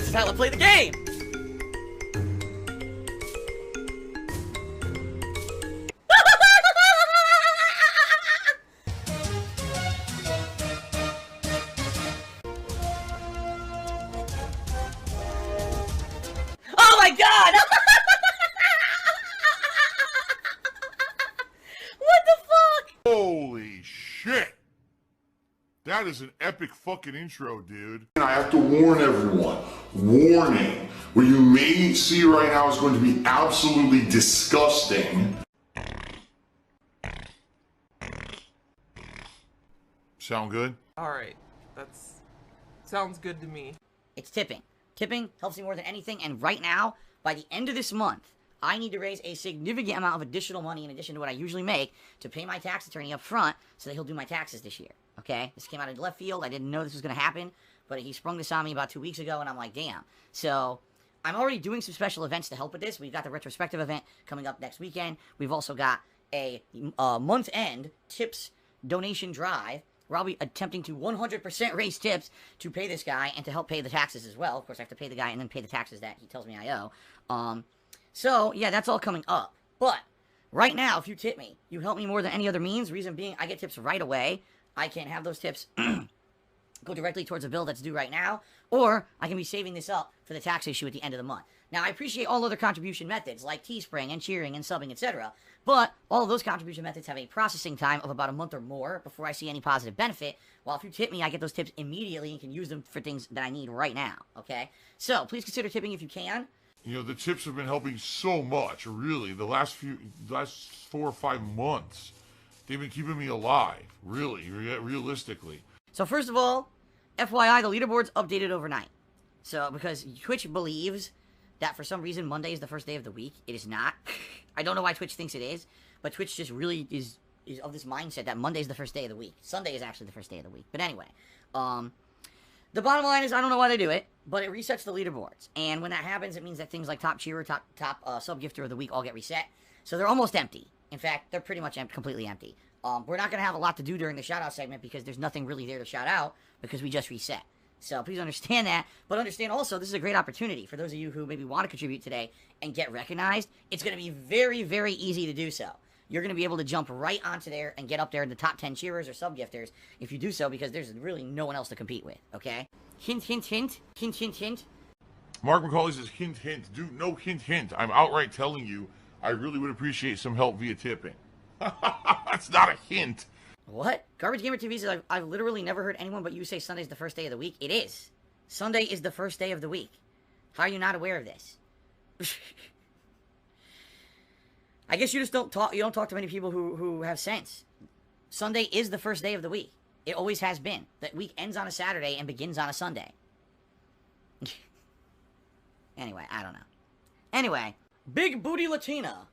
This is how I play the game! Oh my god! What the fuck? Holy shit! That is an epic fucking intro, dude. And I have to warn everyone, warning, what you may see right now is going to be absolutely disgusting. Sound good? Alright, sounds good to me. It's tipping. Tipping helps me more than anything, and right now, by the end of this month, I need to raise a significant amount of additional money in addition to what I usually make to pay my tax attorney up front so that he'll do my taxes this year, okay? This came out of left field. I didn't know this was going to happen, but he sprung this on me about 2 weeks ago, and I'm like, damn. So I'm already doing some special events to help with this. We've got the retrospective event coming up next weekend. We've also got a month-end tips donation drive where I'll be attempting to 100% raise tips to pay this guy and to help pay the taxes as well. Of course, I have to pay the guy and then pay the taxes that he tells me I owe. So, yeah, that's all coming up. But right now, if you tip me, you help me more than any other means. Reason being, I get tips right away. I can have those tips go directly towards a bill that's due right now, or I can be saving this up for the tax issue at the end of the month. Now, I appreciate all other contribution methods, like Teespring and cheering and subbing, etc., but all of those contribution methods have a processing time of about a month or more before I see any positive benefit, while if you tip me, I get those tips immediately and can use them for things that I need right now, okay? So, please consider tipping if you can. You know, the tips have been helping so much, really. The last 4 or 5 months, they've been keeping me alive, really, realistically. So first of all, FYI, the leaderboard's updated overnight. So, because Twitch believes that for some reason Monday is the first day of the week. It is not. I don't know why Twitch thinks it is, but Twitch just really is of this mindset that Monday is the first day of the week. Sunday is actually the first day of the week. But anyway, the bottom line is I don't know why they do it, but it resets the leaderboards. And when that happens, it means that things like top cheerer, top sub-gifter of the week all get reset. So they're almost empty. In fact, they're pretty much completely empty. We're not going to have a lot to do during the shout-out segment because there's nothing really there to shout out because we just reset. So please understand that, but understand also this is a great opportunity for those of you who maybe want to contribute today and get recognized. It's going to be very, very easy to do so. You're going to be able to jump right onto there and get up there in the top 10 cheerers or sub-gifters if you do so because there's really no one else to compete with, okay? Hint, hint, hint. Hint, hint, hint. Mark McCauley says, hint, hint. Dude, no hint, hint. I'm outright telling you, I really would appreciate some help via tipping. That's not a hint. What? Garbage Gamer TV says, I've literally never heard anyone but you say Sunday's the first day of the week. It is. Sunday is the first day of the week. How are you not aware of this? I guess you just don't talk to many people who have sense. Sunday is the first day of the week. It always has been. That week ends on a Saturday and begins on a Sunday. Anyway, I don't know. Anyway, Big Booty Latina.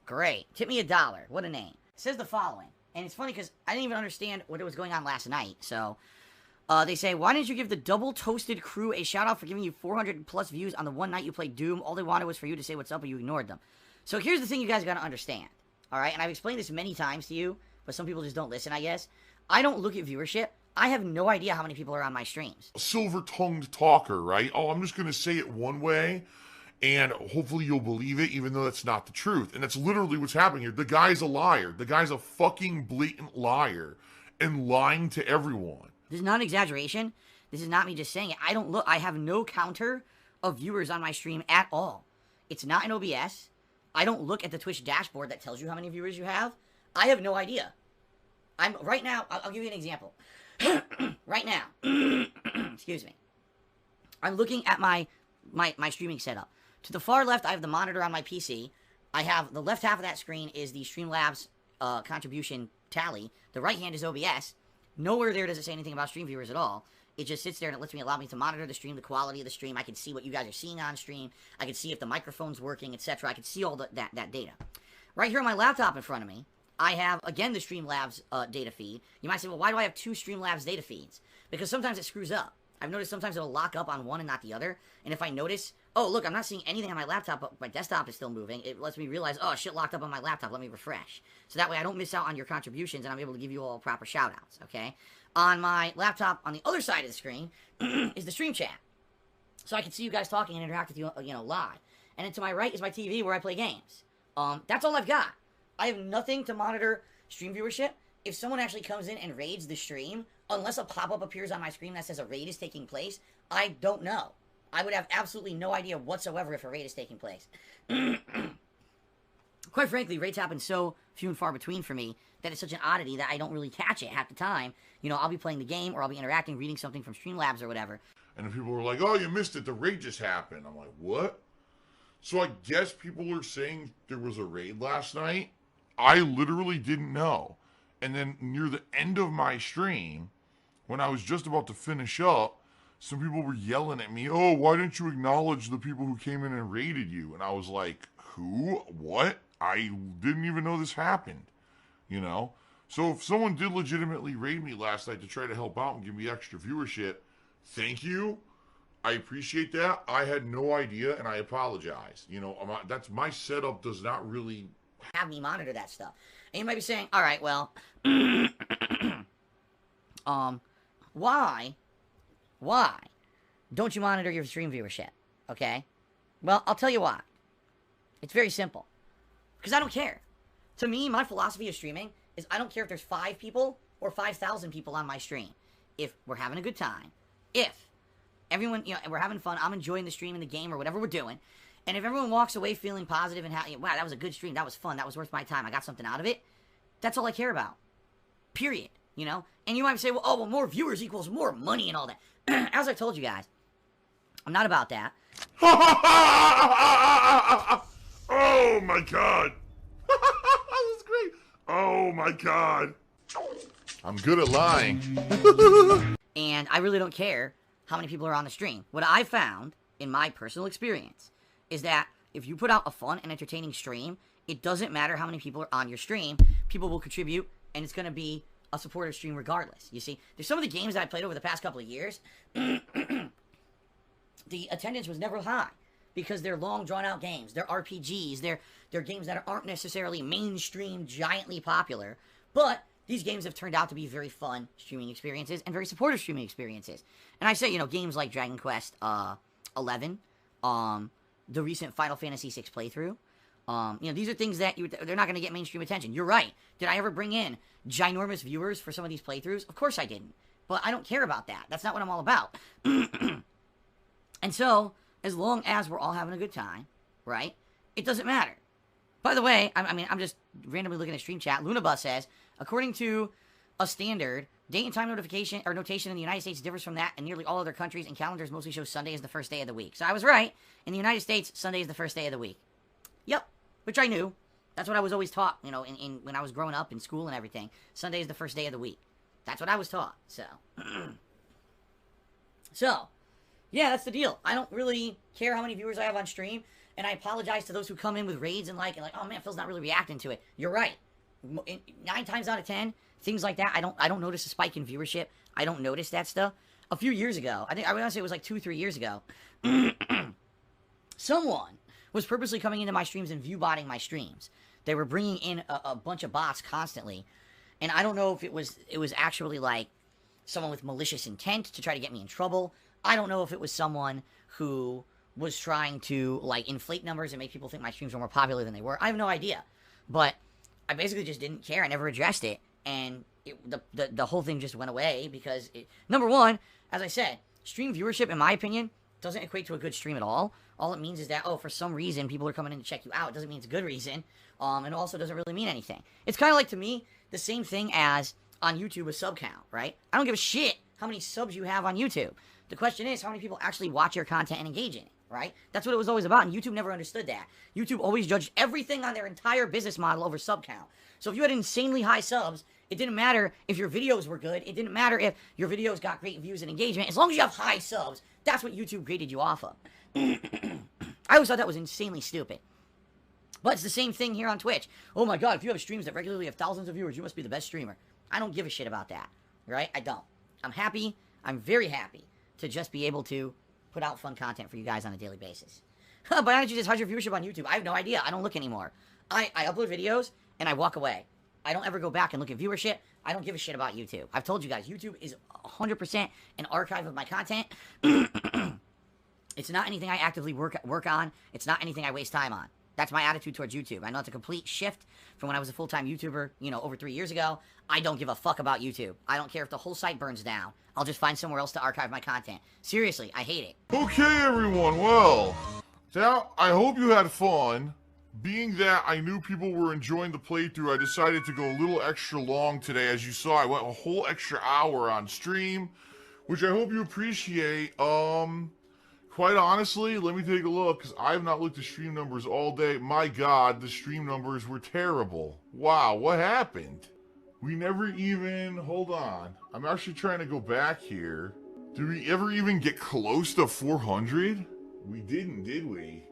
Great. Tip me $1. What a name. It says the following. And it's funny because I didn't even understand what was going on last night. So, they say, why didn't you give the Double Toasted crew a shout out for giving you 400 plus views on the one night you played Doom? All they wanted was for you to say what's up, but you ignored them. So here's the thing you guys gotta understand. Alright, and I've explained this many times to you, but some people just don't listen, I guess. I don't look at viewership. I have no idea how many people are on my streams. Silver-tongued talker, right? Oh, I'm just gonna say it one way, and hopefully you'll believe it, even though that's not the truth. And that's literally what's happening here. The guy's a liar. The guy's a fucking blatant liar, and lying to everyone. This is not an exaggeration. This is not me just saying it. I don't look. I have no counter of viewers on my stream at all. It's not in OBS. I don't look at the Twitch dashboard that tells you how many viewers you have. I have no idea. Right now, I'll give you an example. Right now, excuse me. I'm looking at my streaming setup. To the far left, I have the monitor on my PC. I have the left half of that screen is the Streamlabs contribution tally. The right hand is OBS. Nowhere there does it say anything about stream viewers at all. It just sits there and it allows me to monitor the stream, the quality of the stream. I can see what you guys are seeing on stream. I can see if the microphone's working, etc. I can see all that data. Right here on my laptop in front of me, I have, again, the Streamlabs data feed. You might say, well, why do I have two Streamlabs data feeds? Because sometimes it screws up. I've noticed sometimes it'll lock up on one and not the other. And if I notice, oh, look, I'm not seeing anything on my laptop, but my desktop is still moving, it lets me realize, oh, shit locked up on my laptop. Let me refresh. So that way I don't miss out on your contributions and I'm able to give you all proper shout-outs, okay? On my laptop, on the other side of the screen, is the stream chat. So I can see you guys talking and interact with you, live. And then to my right is my TV where I play games. That's all I've got. I have nothing to monitor stream viewership. If someone actually comes in and raids the stream, unless a pop-up appears on my screen that says a raid is taking place, I don't know. I would have absolutely no idea whatsoever if a raid is taking place. Quite frankly, raids happen so few and far between for me that it's such an oddity that I don't really catch it half the time. I'll be playing the game, or I'll be interacting, reading something from Streamlabs or whatever. And then people were like, oh, you missed it. The raid just happened. I'm like, what? So I guess people are saying there was a raid last night. I literally didn't know. And then near the end of my stream, when I was just about to finish up, some people were yelling at me, oh, why didn't you acknowledge the people who came in and raided you? And I was like, who? What? I didn't even know this happened. So if someone did legitimately raid me last night to try to help out and give me extra viewership, thank you. I appreciate that. I had no idea, and I apologize. That's my setup does not really have me monitor that stuff. And you might be saying, all right, well, why don't you monitor your stream viewership? Okay? Well, I'll tell you why. It's very simple. Because I don't care. To me, my philosophy of streaming is I don't care if there's 5 people or 5,000 people on my stream. If we're having a good time, if everyone, we're having fun, I'm enjoying the stream and the game or whatever we're doing, and if everyone walks away feeling positive and wow, that was a good stream, that was fun, that was worth my time, I got something out of it, that's all I care about. Period. And you might say, well, more viewers equals more money and all that. As I told you guys, I'm not about that. Oh my god. That was great. Oh my god. I'm good at lying. And I really don't care how many people are on the stream. What I found, in my personal experience, is that if you put out a fun and entertaining stream, it doesn't matter how many people are on your stream. People will contribute, and it's going to be a supportive stream regardless. You see, there's some of the games that I played over the past couple of years, the attendance was never high because they're long, drawn-out games. They're RPGs. They're games that aren't necessarily mainstream, giantly popular, but these games have turned out to be very fun streaming experiences and very supportive streaming experiences. And I say, games like Dragon Quest 11, the recent Final Fantasy 6 playthrough, these are things that they're not going to get mainstream attention. You're right. Did I ever bring in ginormous viewers for some of these playthroughs? Of course I didn't. But I don't care about that. That's not what I'm all about. And so, as long as we're all having a good time, right, it doesn't matter. By the way, I'm just randomly looking at stream chat. Lunabus says, according to a standard, date and time notification or notation in the United States differs from that in nearly all other countries, and calendars mostly show Sunday as the first day of the week. So I was right. In the United States, Sunday is the first day of the week. Yep, which I knew. That's what I was always taught, in when I was growing up in school and everything. Sunday is the first day of the week. That's what I was taught. So, yeah, that's the deal. I don't really care how many viewers I have on stream, and I apologize to those who come in with raids and like, oh man, Phil's not really reacting to it. You're right. 9 times out of 10, things like that, I don't notice a spike in viewership. I don't notice that stuff. A few years ago, I want to say it was like 2-3 years ago, someone was purposely coming into my streams and view-botting my streams. They were bringing in a bunch of bots constantly, and I don't know if it was actually like someone with malicious intent to try to get me in trouble. I don't know if it was someone who was trying to like inflate numbers and make people think my streams were more popular than they were. I have no idea, but I basically just didn't care. I never addressed it, and the whole thing just went away because number one, as I said, stream viewership, in my opinion, doesn't equate to a good stream at all. All it means is that, for some reason, people are coming in to check you out. It doesn't mean it's a good reason, and also doesn't really mean anything. It's kind of like, to me, the same thing as on YouTube, a sub count, right? I don't give a shit how many subs you have on YouTube. The question is, how many people actually watch your content and engage in it, right? That's what it was always about, and YouTube never understood that. YouTube always judged everything on their entire business model over sub count. So if you had insanely high subs, it didn't matter if your videos were good. It didn't matter if your videos got great views and engagement. As long as you have high subs, that's what YouTube graded you off of. I always thought that was insanely stupid. But it's the same thing here on Twitch. Oh my god, if you have streams that regularly have thousands of viewers, you must be the best streamer. I don't give a shit about that, right? I don't. I'm happy. I'm very happy to just be able to put out fun content for you guys on a daily basis. But why don't you just, how's your viewership on YouTube? I have no idea. I don't look anymore. I upload videos and I walk away. I don't ever go back and look at viewership. I don't give a shit about YouTube. I've told you guys, YouTube is 100% an archive of my content. It's not anything I actively work on. It's not anything I waste time on. That's my attitude towards YouTube. I know it's a complete shift from when I was a full-time YouTuber, you know, over 3 years ago. I don't give a fuck about YouTube. I don't care if the whole site burns down. I'll just find somewhere else to archive my content. Seriously, I hate it. Okay, everyone. Well, now I hope you had fun. Being that I knew people were enjoying the playthrough, I decided to go a little extra long today. As you saw, I went a whole extra hour on stream, which I hope you appreciate. Quite honestly, let me take a look, because I have not looked at stream numbers all day. My God, the stream numbers were terrible. Wow, what happened? We never even, hold on. I'm actually trying to go back here. Did we ever even get close to 400? We didn't, did we?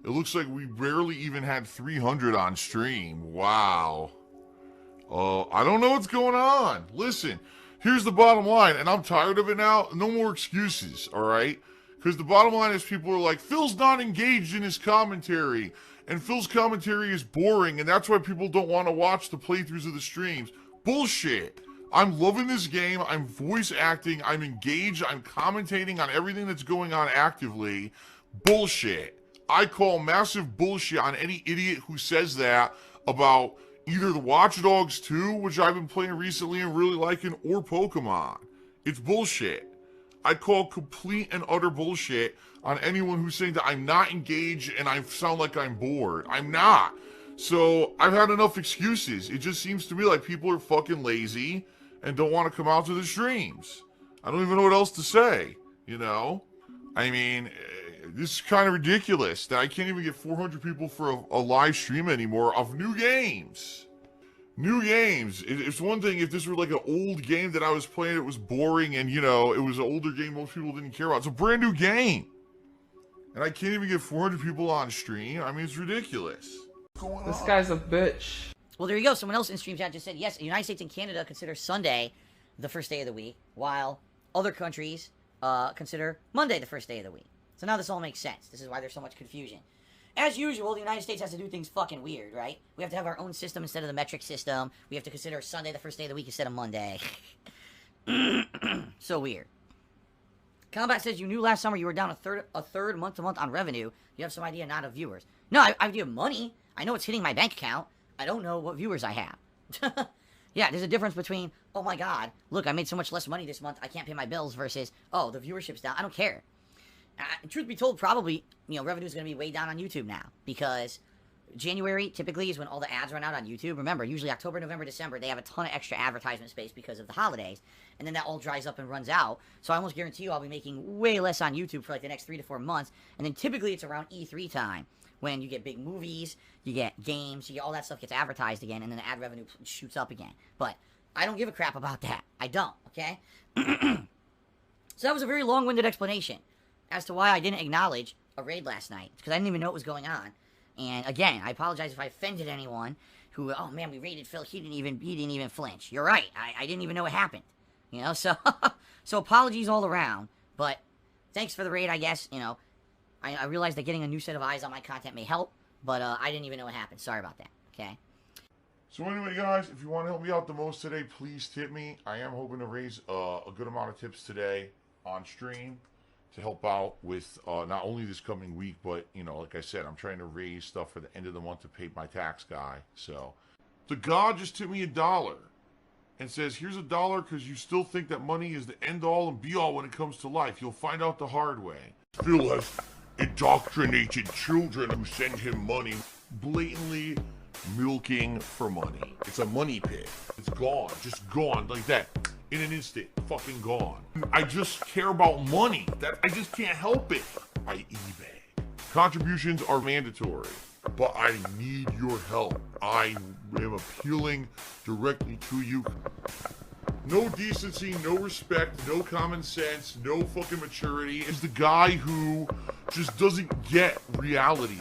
It looks like we barely even had 300 on stream. Wow. I don't know what's going on. Listen, here's the bottom line, and I'm tired of it now. No more excuses, all right? Because the bottom line is people are like, Phil's not engaged in his commentary, and Phil's commentary is boring, and that's why people don't want to watch the playthroughs of the streams. Bullshit. I'm loving this game. I'm voice acting. I'm engaged. I'm commentating on everything that's going on actively. Bullshit. I call massive bullshit on any idiot who says that about either the Watch Dogs 2, which I've been playing recently and really liking, or Pokemon. It's bullshit. I call complete and utter bullshit on anyone who's saying that I'm not engaged and I sound like I'm bored. I'm not. So I've had enough excuses. It just seems to me like people are fucking lazy and don't want to come out to the streams. I don't even know what else to say, you know? I mean, this is kind of ridiculous that I can't even get 400 people for a live stream anymore of new games. New games. It's one thing if this were like an old game that I was playing, it was boring and, you know, it was an older game most people didn't care about. It's a brand new game. And I can't even get 400 people on stream. I mean, it's ridiculous. This guy's a bitch. Well, there you go. Someone else in stream chat just said, yes, the United States and Canada consider Sunday the first day of the week, while other countries consider Monday the first day of the week. So now this all makes sense. This is why there's so much confusion. As usual, the United States has to do things fucking weird, right? We have to have our own system instead of the metric system. We have to consider Sunday the first day of the week instead of Monday. So weird. Combat says you knew last summer you were down a third month to month on revenue. You have some idea not of viewers. No, I have money. I know it's hitting my bank account. I don't know what viewers I have. Yeah, there's a difference between, oh my God, look, I made so much less money this month, I can't pay my bills, versus, oh, the viewership's down. I don't care. Truth be told, probably, you know, revenue is going to be way down on YouTube now, because January typically is when all the ads run out on YouTube. Remember, usually October, November, December, they have a ton of extra advertisement space because of the holidays, and then that all dries up and runs out. So I almost guarantee you I'll be making way less on YouTube for like the next 3 to 4 months, and then typically it's around E3 time, when you get big movies, you get games, you get all that stuff gets advertised again, and then the ad revenue shoots up again. But I don't give a crap about that. I don't, okay? So that was a very long-winded explanation as to why I didn't acknowledge a raid last night, because I didn't even know what was going on. And again, I apologize if I offended anyone who, oh man, we raided Phil, he didn't even flinch. You're right, I didn't even know what happened. You know, so so apologies all around, but thanks for the raid, I guess. You know, I realize that getting a new set of eyes on my content may help, but I didn't even know what happened. Sorry about that, okay? So anyway, guys, if you want to help me out the most today, please tip me. I am hoping to raise a good amount of tips today on stream to help out with not only this coming week, but, you know, like I said, I'm trying to raise stuff for the end of the month to pay my tax guy. So the God just tipped me $1 and says, here's $1 because you still think that money is the end all and be all when it comes to life. You'll find out the hard way. Phil has indoctrinated children who send him money, blatantly milking for money. It's a money pit. It's gone, just gone like that. In an instant, fucking gone. I just care about money. That I just can't help it. I eBay. Contributions are mandatory, but I need your help. I am appealing directly to you. No decency, no respect, no common sense, no fucking maturity. Is the guy who just doesn't get reality.